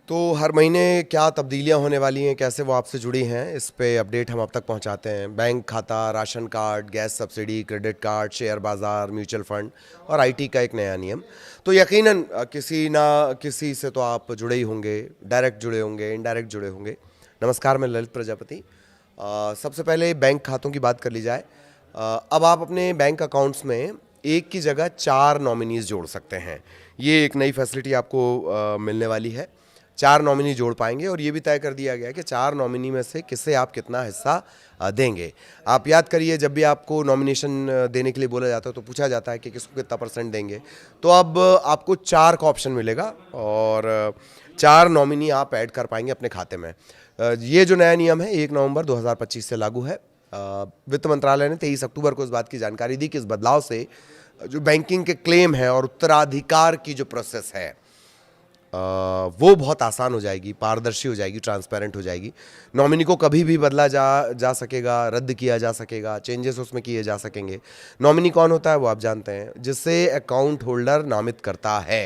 तो हर महीने क्या तब्दीलियां होने वाली हैं, कैसे वो आपसे जुड़ी हैं, इस पे अपडेट हम आप तक पहुंचाते हैं। बैंक खाता, ration card, gas subsidy, credit card, share बाज़ार, म्यूचुअल फंड और आईटी का एक नया नियम। तो यकीनन किसी ना किसी से तो आप जुड़े ही होंगे, डायरेक्ट जुड़े होंगे, इनडायरेक्ट जुड़े होंगे। नमस्कार, मैं ललित प्रजापति। सबसे पहले बैंक खातों की बात कर ली जाए। अब आप अपने बैंक अकाउंट्स में एक की जगह 4 नॉमिनीज़ जोड़ सकते हैं। ये एक नई फैसिलिटी आपको मिलने वाली है। 4 नॉमिनी जोड़ पाएंगे और ये भी तय कर दिया गया है कि 4 नॉमिनी में से किसे आप कितना हिस्सा देंगे। आप याद करिए, जब भी आपको नॉमिनेशन देने के लिए बोला जाता है तो पूछा जाता है कि किसको कितना परसेंट देंगे। तो अब आपको 4 का ऑप्शन मिलेगा और 4 नॉमिनी आप ऐड कर पाएंगे अपने खाते में। ये जो नया नियम है 1 नवंबर 2025 से लागू है। वित्त मंत्रालय ने 23 अक्टूबर को इस बात की जानकारी दी कि इस बदलाव से जो बैंकिंग के क्लेम है और उत्तराधिकार की जो प्रोसेस है वो बहुत आसान हो जाएगी, पारदर्शी हो जाएगी, ट्रांसपेरेंट हो जाएगी। नॉमिनी को कभी भी बदला जा सकेगा, रद्द किया जा सकेगा, चेंजेस उसमें किए जा सकेंगे। नॉमिनी कौन होता है वो आप जानते हैं, जिससे अकाउंट होल्डर नामित करता है,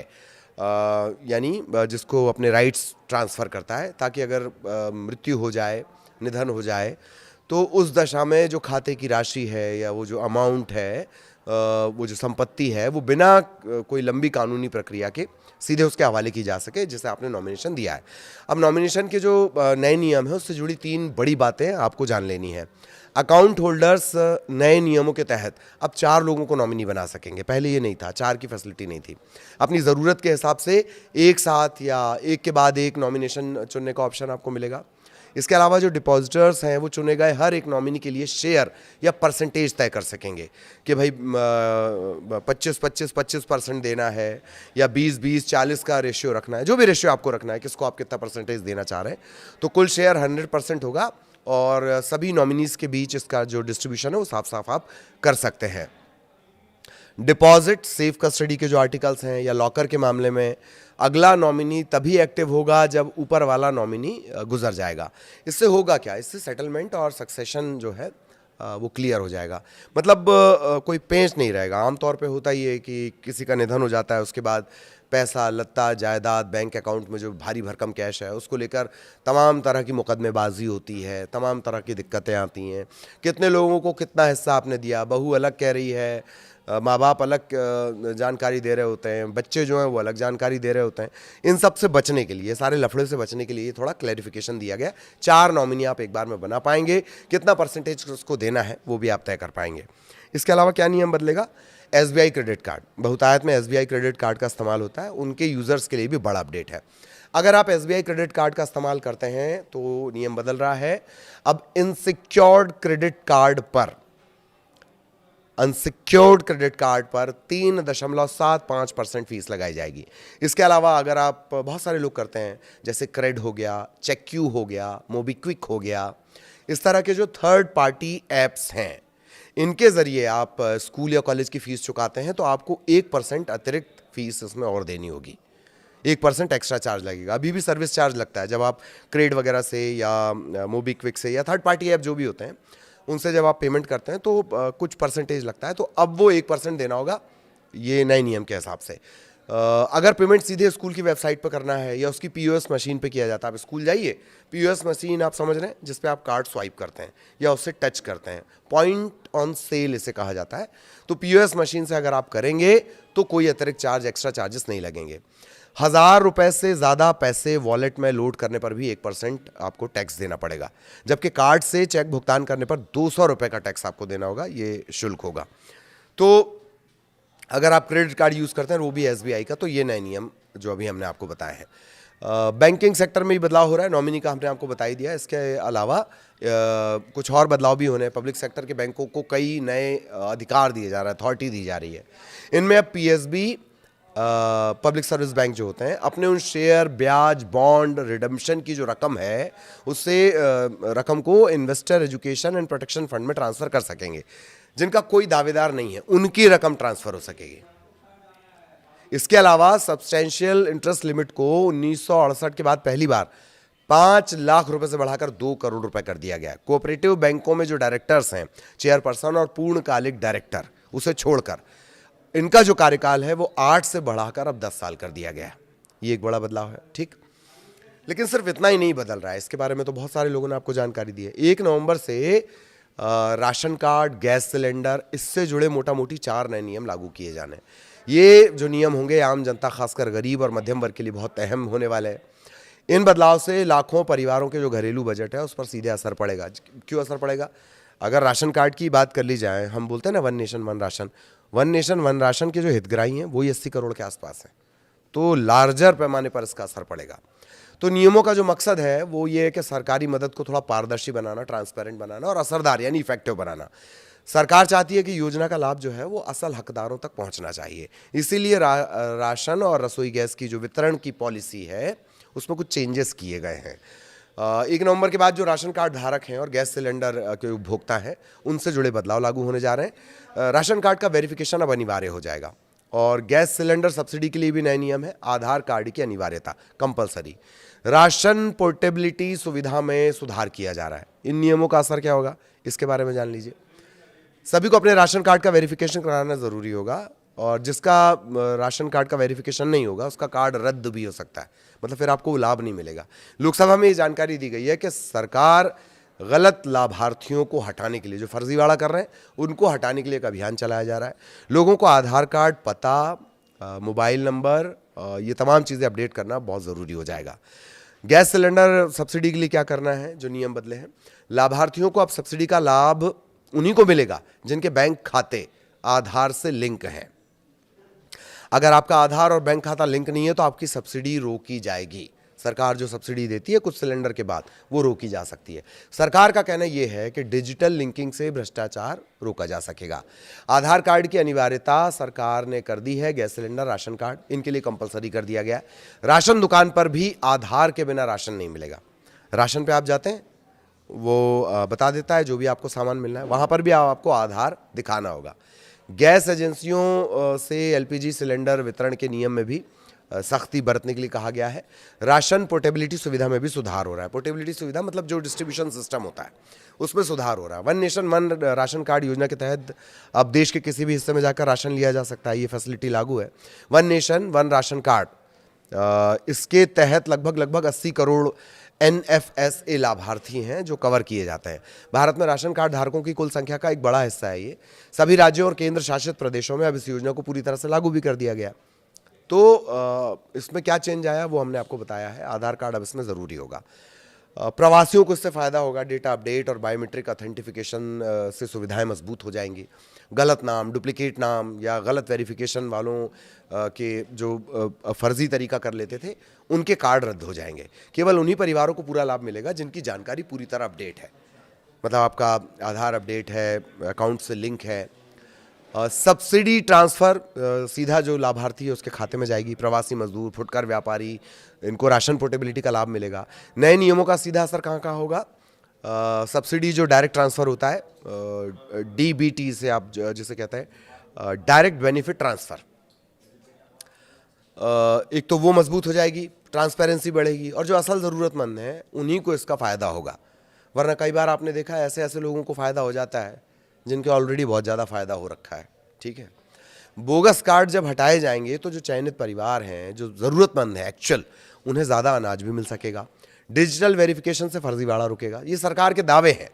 यानी जिसको अपने राइट्स ट्रांसफ़र करता है, ताकि अगर मृत्यु हो जाए, निधन हो जाए, तो उस दशा में जो खाते की राशि है या वो जो अमाउंट है, वो जो संपत्ति है, वो बिना कोई लंबी कानूनी प्रक्रिया के सीधे उसके हवाले की जा सके जिसे आपने नॉमिनेशन दिया है। अब नॉमिनेशन के जो नए नियम है उससे जुड़ी 3 बड़ी बातें आपको जान लेनी है। अकाउंट होल्डर्स नए नियमों के तहत अब 4 लोगों को नॉमिनी बना सकेंगे। पहले ये नहीं था, 4 की फैसिलिटी नहीं थी। अपनी ज़रूरत के हिसाब से एक साथ या एक के बाद एक नॉमिनेशन चुनने का ऑप्शन आपको मिलेगा। इसके अलावा जो डिपॉजिटर्स हैं वो चुने गए हर एक नॉमिनी के लिए शेयर या परसेंटेज तय कर सकेंगे कि भाई 25-25-25% देना है या 20-20 40 का रेशियो रखना है। जो भी रेशियो आपको रखना है, किसको आप कितना परसेंटेज देना चाह रहे हैं। तो कुल शेयर 100% होगा और सभी नॉमिनीज़ के बीच इसका जो डिस्ट्रीब्यूशन है वो साफ साफ आप कर सकते हैं। डिपॉजिट, सेफ कस्टडी के जो आर्टिकल्स हैं या लॉकर के मामले में अगला नॉमिनी तभी एक्टिव होगा जब ऊपर वाला नॉमिनी गुजर जाएगा। इससे होगा क्या, इससे सेटलमेंट और सक्सेशन जो है वो क्लियर हो जाएगा। मतलब कोई पेंच नहीं रहेगा। आमतौर पे होता ही है कि किसी का निधन हो जाता है, उसके बाद पैसा, लत्ता, जायदाद, बैंक अकाउंट में जो भारी भरकम कैश है उसको लेकर तमाम तरह की मुकदमेबाजी होती है, तमाम तरह की दिक्कतें आती हैं। कितने लोगों को कितना हिस्सा आपने दिया, बहू अलग कह रही है, माँ बाप अलग जानकारी दे रहे होते हैं, बच्चे जो हैं वो अलग जानकारी दे रहे होते हैं। इन सब से बचने के लिए, सारे लफड़े से बचने के लिए थोड़ा क्लैरिफिकेशन दिया गया। 4 नॉमिनी आप एक बार में बना पाएंगे, कितना परसेंटेज उसको देना है वो भी आप तय कर पाएंगे। इसके अलावा क्या नियम बदलेगा, एसबीआई क्रेडिट कार्ड, बहुतायत में एसबीआई क्रेडिट कार्ड का इस्तेमाल होता है, उनके यूज़र्स के लिए भी बड़ा अपडेट है। अगर आप एसबीआई क्रेडिट कार्ड का इस्तेमाल करते हैं तो नियम बदल रहा है। अब इनसिक्योर्ड क्रेडिट कार्ड पर, अनसिक्योर्ड क्रेडिट कार्ड पर 3.75% फीस लगाई जाएगी। इसके अलावा अगर आप, बहुत सारे लोग करते हैं, जैसे क्रेड हो गया, चेक्यू हो गया, मोबीक्विक हो गया, इस तरह के जो थर्ड पार्टी ऐप्स हैं, इनके ज़रिए आप स्कूल या कॉलेज की फ़ीस चुकाते हैं तो आपको 1% अतिरिक्त फ़ीस इसमें और देनी होगी। 1% एक्स्ट्रा चार्ज लगेगा। अभी भी सर्विस चार्ज लगता है जब आप क्रेड वगैरह से या मोबीक्विक से या थर्ड पार्टी ऐप जो भी होते हैं उनसे जब आप पेमेंट करते हैं तो कुछ परसेंटेज लगता है, तो अब वो 1% देना होगा ये नए नियम के हिसाब से। अगर पेमेंट सीधे स्कूल की वेबसाइट पर करना है या उसकी पीओएस मशीन पे किया जाता है, आप स्कूल जाइए, पीओएस मशीन आप समझ रहे हैं जिस पे आप कार्ड स्वाइप करते हैं या उससे टच करते हैं, पॉइंट ऑन सेल इसे कहा जाता है। तो पीओएस मशीन से अगर आप करेंगे तो कोई अतिरिक्त चार्ज, एक्स्ट्रा चार्जेस नहीं लगेंगे। 1,000 रुपये से ज़्यादा पैसे वॉलेट में लोड करने पर भी 1% आपको टैक्स देना पड़ेगा, जबकि कार्ड से चेक भुगतान करने पर 200 रुपये का टैक्स आपको देना होगा, ये शुल्क होगा। तो अगर आप क्रेडिट कार्ड यूज़ करते हैं वो भी एसबीआई का, तो ये नए नियम जो अभी हमने आपको बताए हैं। बैंकिंग सेक्टर में भी बदलाव हो रहा है, नॉमिनी का हमने आपको बता ही दिया। इसके अलावा कुछ और बदलाव भी होने हैं। पब्लिक सेक्टर के बैंकों को कई नए अधिकार दिए जा रहे हैं, अथॉरिटी दी जा रही है। इनमें अब पीएसबी, पब्लिक सर्विस बैंक जो होते हैं, अपने उन शेयर, ब्याज, बॉन्ड, रिडम्पशन की जो रकम है उससे रकम को investor education and protection fund में ट्रांसफ़र कर सकेंगे। जिनका कोई दावेदार नहीं है उनकी रकम ट्रांसफ़र हो सकेगी। इसके अलावा सब्सटेंशियल इंटरेस्ट लिमिट को 1968 के बाद पहली बार 5 लाख रुपए से बढ़ाकर 2 करोड़ रुपए कर दिया गया। कोऑपरेटिव बैंकों में जो डायरेक्टर्स हैं, चेयरपर्सन और पूर्णकालिक डायरेक्टर, उसे छोड़कर इनका जो कार्यकाल है वो 8 से बढ़ाकर अब 10 साल कर दिया गया है। ये एक बड़ा बदलाव है। ठीक, लेकिन सिर्फ इतना ही नहीं बदल रहा है, इसके बारे में तो बहुत सारे लोगों ने आपको जानकारी दी है। 1 नवंबर से राशन कार्ड, गैस सिलेंडर, इससे जुड़े मोटा मोटी 4 नए नियम लागू किए जाने हैं। ये जो नियम होंगे आम जनता, खासकर गरीब और मध्यम वर्ग के लिए बहुत अहम होने वाले हैं। इन बदलाव से लाखों परिवारों के जो घरेलू बजट है उस पर सीधे असर पड़ेगा। क्यों असर पड़ेगा? अगर राशन कार्ड की बात कर ली जाए, हम बोलते हैं ना one nation one ration, one nation one ration के जो हितग्राही हैं वही 80 करोड़ के आसपास हैं, तो लार्जर पैमाने पर इसका असर पड़ेगा। तो नियमों का जो मकसद है वो ये है कि सरकारी मदद को थोड़ा पारदर्शी बनाना, ट्रांसपेरेंट बनाना और असरदार यानी इफेक्टिव बनाना। सरकार चाहती है कि योजना का लाभ जो है वो असल हकदारों तक पहुंचना चाहिए। इसीलिए राशन और रसोई गैस की जो वितरण की पॉलिसी है उसमें कुछ चेंजेस किए गए हैं। 1 नवंबर के बाद जो राशन कार्ड धारक हैं और गैस सिलेंडर के उपभोक्ता हैं उनसे जुड़े बदलाव लागू होने जा रहे हैं। राशन कार्ड का वेरिफिकेशन अब अनिवार्य हो जाएगा और गैस सिलेंडर सब्सिडी के लिए भी नए नियम है। आधार कार्ड की अनिवार्यता कंपलसरी। राशन पोर्टेबिलिटी सुविधा में सुधार किया जा रहा है। इन नियमों का असर क्या होगा इसके बारे में जान लीजिए। सभी को अपने राशन कार्ड का वेरिफिकेशन कराना जरूरी होगा और जिसका राशन कार्ड का वेरिफिकेशन नहीं होगा उसका कार्ड रद्द भी हो सकता है, मतलब फिर आपको लाभ नहीं मिलेगा। लोकसभा में ये जानकारी दी गई है कि सरकार गलत लाभार्थियों को हटाने के लिए, जो फर्जीवाड़ा कर रहे हैं उनको हटाने के लिए एक अभियान चलाया जा रहा है। लोगों को आधार कार्ड, पता, मोबाइल नंबर, ये तमाम चीज़ें अपडेट करना बहुत ज़रूरी हो जाएगा। गैस सिलेंडर सब्सिडी के लिए क्या करना है, जो नियम बदले हैं, लाभार्थियों को अब सब्सिडी का लाभ उन्हीं को मिलेगा जिनके बैंक खाते आधार से लिंक हैं। अगर आपका आधार और बैंक खाता लिंक नहीं है तो आपकी सब्सिडी रोकी जाएगी। सरकार जो सब्सिडी देती है कुछ सिलेंडर के बाद वो रोकी जा सकती है। सरकार का कहना यह है कि डिजिटल लिंकिंग से भ्रष्टाचार रोका जा सकेगा। आधार कार्ड की अनिवार्यता सरकार ने कर दी है। गैस सिलेंडर, राशन कार्ड, इनके लिए कंपलसरी कर दिया गया। राशन दुकान पर भी आधार के बिना राशन नहीं मिलेगा। राशन पे आप जाते हैं, वो बता देता है जो भी आपको सामान मिलना है, वहाँ पर भी आपको आधार दिखाना होगा। गैस एजेंसियों से एलपीजी सिलेंडर वितरण के नियम में भी सख्ती बरतने के लिए कहा गया है। राशन पोर्टेबिलिटी सुविधा में भी सुधार हो रहा है। पोर्टेबिलिटी सुविधा मतलब जो डिस्ट्रीब्यूशन सिस्टम होता है उसमें सुधार हो रहा है। One nation one ration card योजना के तहत अब देश के किसी भी हिस्से में जाकर राशन लिया जा सकता है, ये फैसिलिटी लागू है। One nation one ration card, इसके तहत लगभग 80 करोड़ NFSA लाभार्थी हैं जो कवर किए जाते हैं। भारत में राशन कार्ड धारकों की कुल संख्या का एक बड़ा हिस्सा है ये। सभी राज्यों और केंद्र शासित प्रदेशों में अब इस योजना को पूरी तरह से लागू भी कर दिया गया। तो इसमें क्या चेंज आया वो हमने आपको बताया है। आधार कार्ड अब इसमें ज़रूरी होगा। प्रवासियों को इससे फ़ायदा होगा। डेटा अपडेट और बायोमेट्रिक ऑथेंटिफिकेशन से सुविधाएं मजबूत हो जाएंगी। गलत नाम, डुप्लीकेट नाम या गलत वेरिफिकेशन वालों के जो फर्जी तरीका कर लेते थे उनके कार्ड रद्द हो जाएंगे। केवल उन्हीं परिवारों को पूरा लाभ मिलेगा जिनकी जानकारी पूरी तरह अपडेट है, मतलब आपका आधार अपडेट है, अकाउंट से लिंक है। सब्सिडी ट्रांसफ़र सीधा जो लाभार्थी है उसके खाते में जाएगी। प्रवासी मजदूर, फुटकर व्यापारी, इनको राशन पोर्टेबिलिटी का लाभ मिलेगा। नए नियमों का सीधा असर कहाँ होगा? सब्सिडी जो डायरेक्ट ट्रांसफ़र होता है, DBT से आप जिसे कहते हैं डायरेक्ट बेनिफिट ट्रांसफ़र, एक तो वो मजबूत हो जाएगी, ट्रांसपेरेंसी बढ़ेगी और जो असल ज़रूरतमंद हैं उन्हीं को इसका फ़ायदा होगा। वरना कई बार आपने देखा है ऐसे लोगों को फ़ायदा हो जाता है जिनके ऑलरेडी बहुत ज़्यादा फ़ायदा हो रखा है। ठीक है, बोगस कार्ड जब हटाए जाएंगे तो जो चयनित परिवार हैं, जो ज़रूरतमंद हैं एक्चुअल, उन्हें ज़्यादा अनाज भी मिल सकेगा। डिजिटल वेरिफिकेशन से फर्जीवाड़ा रुकेगा। ये सरकार के दावे हैं,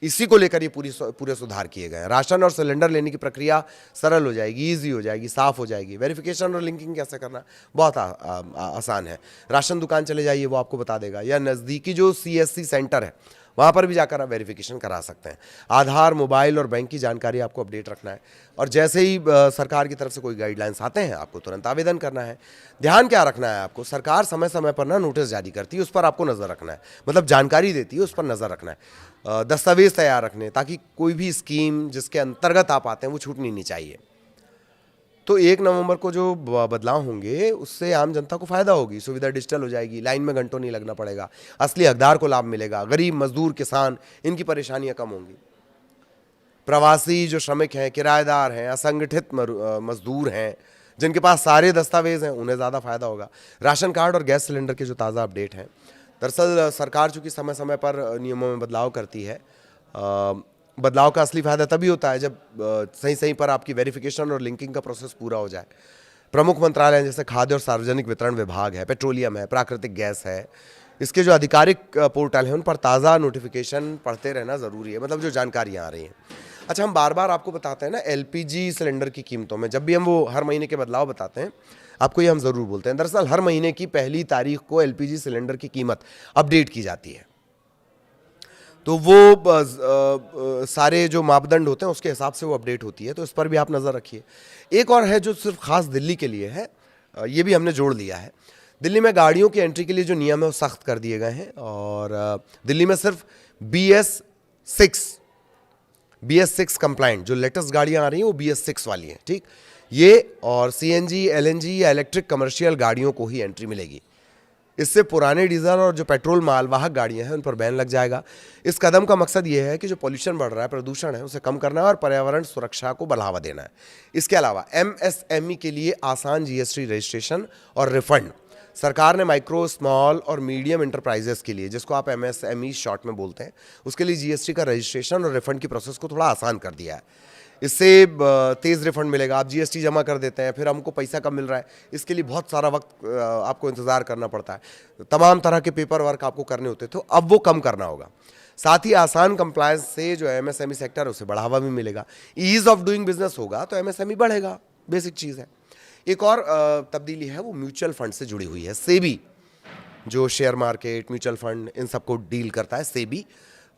इसी को लेकर ये पूरे सुधार किए गए हैं। राशन और सिलेंडर लेने की प्रक्रिया सरल हो जाएगी, ईजी हो जाएगी, साफ हो जाएगी। वेरिफिकेशन और लिंकिंग कैसे करना बहुत आसान है। राशन दुकान चले जाइए, वो आपको बता देगा, या नज़दीकी जो CSC सेंटर है वहाँ पर भी जाकर आप वेरिफिकेशन करा सकते हैं। आधार, मोबाइल और बैंक की जानकारी आपको अपडेट रखना है और जैसे ही सरकार की तरफ से कोई गाइडलाइंस आते हैं आपको तुरंत आवेदन करना है। ध्यान क्या रखना है आपको, सरकार समय समय पर ना नोटिस जारी करती है, उस पर आपको नज़र रखना है, मतलब जानकारी देती है उस पर नज़र रखना है। दस्तावेज तैयार रखने, ताकि कोई भी स्कीम जिसके अंतर्गत आप आते हैं वो छूटनी नहीं चाहिए। तो 1 नवंबर को जो बदलाव होंगे उससे आम जनता को फायदा होगी। सुविधा डिजिटल हो जाएगी, लाइन में घंटों नहीं लगना पड़ेगा, असली हकदार को लाभ मिलेगा। गरीब, मजदूर, किसान, इनकी परेशानियां कम होंगी। प्रवासी जो श्रमिक हैं, किराएदार हैं, असंगठित मजदूर हैं, जिनके पास सारे दस्तावेज हैं, उन्हें ज़्यादा फायदा होगा। राशन कार्ड और गैस सिलेंडर के जो ताज़ा अपडेट हैं, दरअसल सरकार चूँकि समय समय पर नियमों में बदलाव करती है, बदलाव का असली फायदा तभी होता है जब सही पर आपकी वेरिफिकेशन और लिंकिंग का प्रोसेस पूरा हो जाए। प्रमुख मंत्रालय जैसे खाद्य और सार्वजनिक वितरण विभाग है, पेट्रोलियम है, प्राकृतिक गैस है, इसके जो आधिकारिक पोर्टल हैं उन पर ताज़ा नोटिफिकेशन पढ़ते रहना ज़रूरी है, मतलब जो जानकारियाँ आ रही हैं। अच्छा, हम बार बार आपको बताते हैं ना एलपीजी सिलेंडर की कीमतों में, जब भी हम वो हर महीने के बदलाव बताते हैं आपको ये हम ज़रूर बोलते हैं। दरअसल हर महीने की पहली तारीख को एलपीजी सिलेंडर की कीमत अपडेट की जाती है, तो वो सारे जो मापदंड होते हैं उसके हिसाब से वो अपडेट होती है, तो इस पर भी आप नज़र रखिए। एक और है जो सिर्फ खास दिल्ली के लिए है, ये भी हमने जोड़ लिया है। दिल्ली में गाड़ियों की एंट्री के लिए जो नियम है वो सख्त कर दिए गए हैं, और दिल्ली में सिर्फ BS6 कंप्लाइंट जो लेटेस्ट गाड़ियां आ रही हैं वो BS6 वाली हैं, ठीक ये, और CNG LNG या इलेक्ट्रिक कमर्शियल गाड़ियों को ही एंट्री मिलेगी। इससे पुराने डीजल और जो पेट्रोल मालवाहक गाड़ियां हैं उन पर बैन लग जाएगा। इस कदम का मकसद ये है कि जो पॉल्यूशन बढ़ रहा है, प्रदूषण है, उसे कम करना है और पर्यावरण सुरक्षा को बढ़ावा देना है। इसके अलावा MSME के लिए आसान GST रजिस्ट्रेशन और रिफंड सरकार ने माइक्रो, स्मॉल और मीडियम इंटरप्राइजेस के लिए, जिसको आप MSME शॉर्ट में बोलते हैं, उसके लिए GST का रजिस्ट्रेशन और रिफंड की प्रोसेस को थोड़ा आसान कर दिया है। इससे तेज़ रिफंड मिलेगा। आप GST जमा कर देते हैं, फिर हमको पैसा कब मिल रहा है, इसके लिए बहुत सारा वक्त आपको इंतज़ार करना पड़ता है, तमाम तरह के पेपर वर्क आपको करने होते थे, तो अब वो कम करना होगा। साथ ही आसान कंप्लायंस से जो MSME सेक्टर है उसे बढ़ावा भी मिलेगा। ईज़ ऑफ डूइंग बिजनेस होगा तो MSME बढ़ेगा, बेसिक चीज़ है। एक और तब्दीली है वो म्यूचुअल फंड से जुड़ी हुई है। सेबी जो शेयर मार्केट, म्यूचुअल फंड, इन सबको डील करता है, सेबी,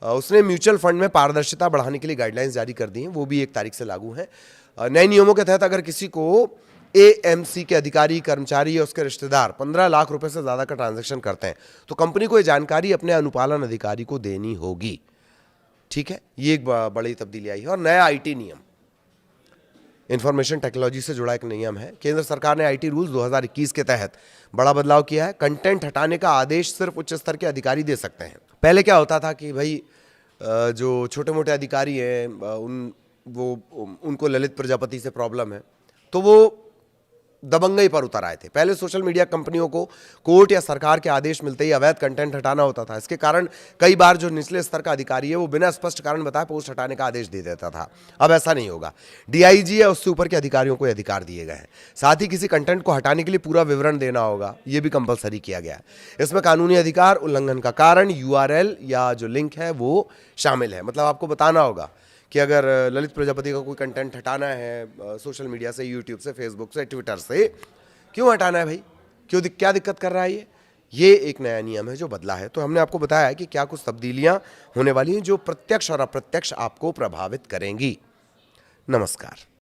उसने म्यूचुअल फंड में पारदर्शिता बढ़ाने के लिए गाइडलाइंस जारी कर दी हैं, वो भी 1 तारीख से लागू हैं। नए नियमों के तहत अगर किसी को AMC के अधिकारी, कर्मचारी या उसके रिश्तेदार 15 लाख रुपए से ज़्यादा का ट्रांजैक्शन करते हैं तो कंपनी को ये जानकारी अपने अनुपालन अधिकारी को देनी होगी, ठीक है। ये एक बड़ी तब्दीली आई है। और नया IT नियम, इंफॉर्मेशन टेक्नोलॉजी से जुड़ा एक नियम है। केंद्र सरकार ने IT रूल्स 2021 के तहत बड़ा बदलाव किया है। कंटेंट हटाने का आदेश सिर्फ उच्च स्तर के अधिकारी दे सकते हैं। पहले क्या होता था कि भाई जो छोटे मोटे अधिकारी हैं उनको ललित प्रजापति से प्रॉब्लम है, तो वो दबंगई पर उतर आए थे। पहले सोशल मीडिया कंपनियों को कोर्ट या सरकार के आदेश मिलते ही अवैध कंटेंट हटाना होता था। इसके कारण कई बार जो निचले स्तर का अधिकारी है वो बिना स्पष्ट कारण बताए पोस्ट हटाने का आदेश दे देता था। अब ऐसा नहीं होगा। DIG या उससे ऊपर के अधिकारियों को अधिकार दिए गए हैं। साथ ही किसी कंटेंट को हटाने के लिए पूरा विवरण देना होगा, ये भी कंपलसरी किया गया है। इसमें कानूनी अधिकार उल्लंघन का कारण, URL या जो लिंक है वो शामिल है। मतलब आपको बताना होगा कि अगर ललित प्रजापति का कोई कंटेंट हटाना है सोशल मीडिया से, यूट्यूब से, फेसबुक से, ट्विटर से, क्यों हटाना है भाई, क्या दिक्कत कर रहा है ये एक नया नियम है जो बदला है। तो हमने आपको बताया है कि क्या कुछ तब्दीलियां होने वाली हैं जो प्रत्यक्ष और अप्रत्यक्ष आपको प्रभावित करेंगी। नमस्कार।